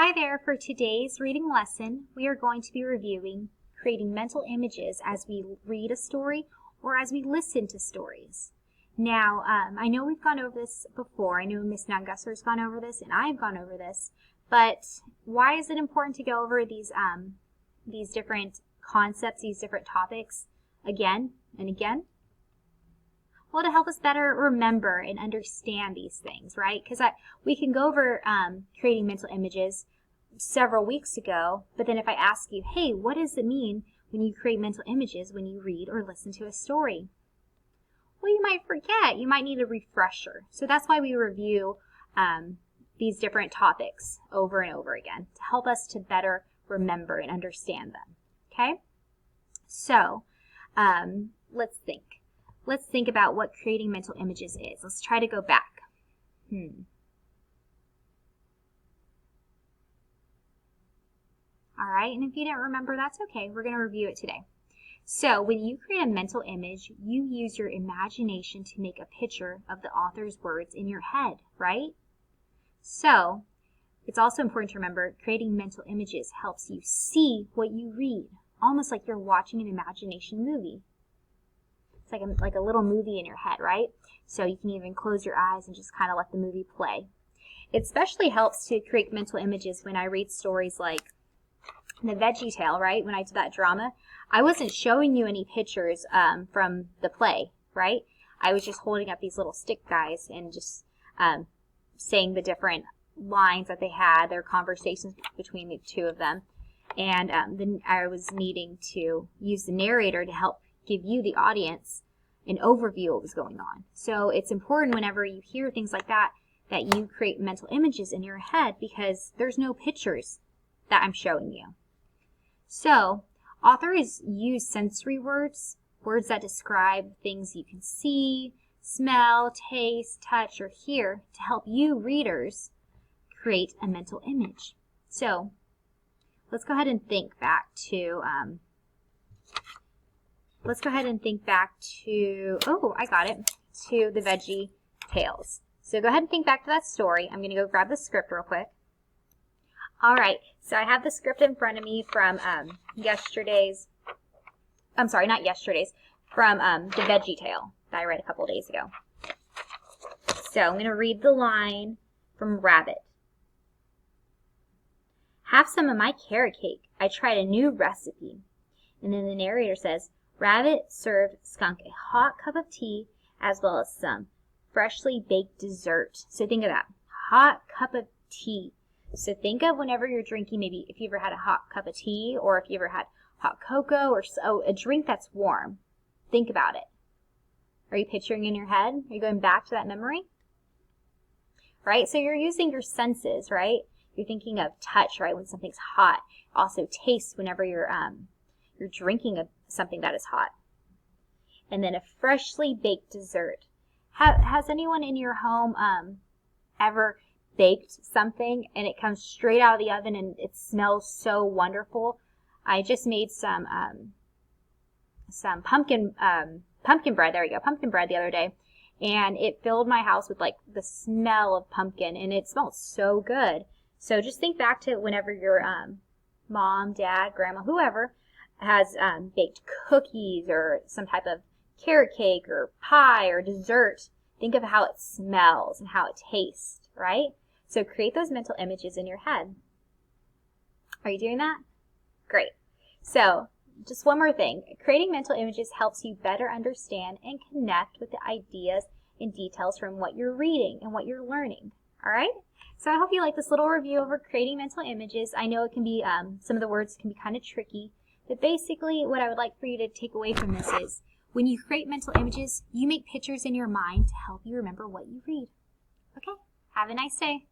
Hi there, for today's reading lesson, we are going to be reviewing creating mental images as we read a story or as we listen to stories. Now, I know we've gone over this before. I know Miss Nungusser's gone over this and I've gone over this, but why is it important to go over these different concepts, these different topics again and again? Well, to help us better remember and understand these things, right? Because we can go over creating mental images several weeks ago, but then if I ask you, hey, what does it mean when you create mental images when you read or listen to a story? Well, you might forget. You might need a refresher. So that's why we review these different topics over and over again to help us to better remember and understand them, okay? So let's think. Let's think about what creating mental images is. Let's try to go back. All right, and if you didn't remember, that's okay. We're going to review it today. So when you create a mental image, you use your imagination to make a picture of the author's words in your head, right? So it's also important to remember creating mental images helps you see what you read, almost like you're watching an imagination movie. It's like a little movie in your head, right? So you can even close your eyes and just kind of let the movie play. It especially helps to create mental images when I read stories like The VeggieTale, right? When I did that drama, I wasn't showing you any pictures from the play, right? I was just holding up these little stick guys and just saying the different lines that they had, their conversations between the two of them. And then I was needing to use the narrator to help give you, the audience, an overview of what was going on. So it's important whenever you hear things like that, that you create mental images in your head because there's no pictures that I'm showing you. So authors use sensory words, words that describe things you can see, smell, taste, touch, or hear to help you readers create a mental image. So let's go ahead and think back to oh, I got it, to The VeggieTales. So go ahead and think back to that story. I'm going to go grab the script real quick. All right, so I have the script in front of me from from The VeggieTale that I read a couple days ago. So I'm going to read the line from Rabbit. Have some of my carrot cake. I tried a new recipe. And then the narrator says, Rabbit served Skunk a hot cup of tea as well as some freshly baked dessert. So think of that, hot cup of tea. So think of whenever you're drinking, maybe if you ever had a hot cup of tea or if you ever had hot cocoa or a drink that's warm. Think about it. Are you picturing in your head? Are you going back to that memory? Right? So you're using your senses, right? You're thinking of touch, right? When something's hot. Also taste whenever you're drinking something that is hot. And then a freshly baked dessert. Has anyone in your home ever baked something and it comes straight out of the oven and it smells so wonderful? I just made some pumpkin bread. There we go, pumpkin bread the other day, and it filled my house with like the smell of pumpkin, and it smelled so good. So just think back to whenever your mom, dad, grandma, whoever has baked cookies or some type of carrot cake or pie or dessert. Think of how it smells and how it tastes, right? So create those mental images in your head. Are you doing that? Great. So just one more thing. Creating mental images helps you better understand and connect with the ideas and details from what you're reading and what you're learning. All right? So I hope you like this little review over creating mental images. I know it can be, some of the words can be kind of tricky, but basically what I would like for you to take away from this is when you create mental images, you make pictures in your mind to help you remember what you read. Okay? Have a nice day.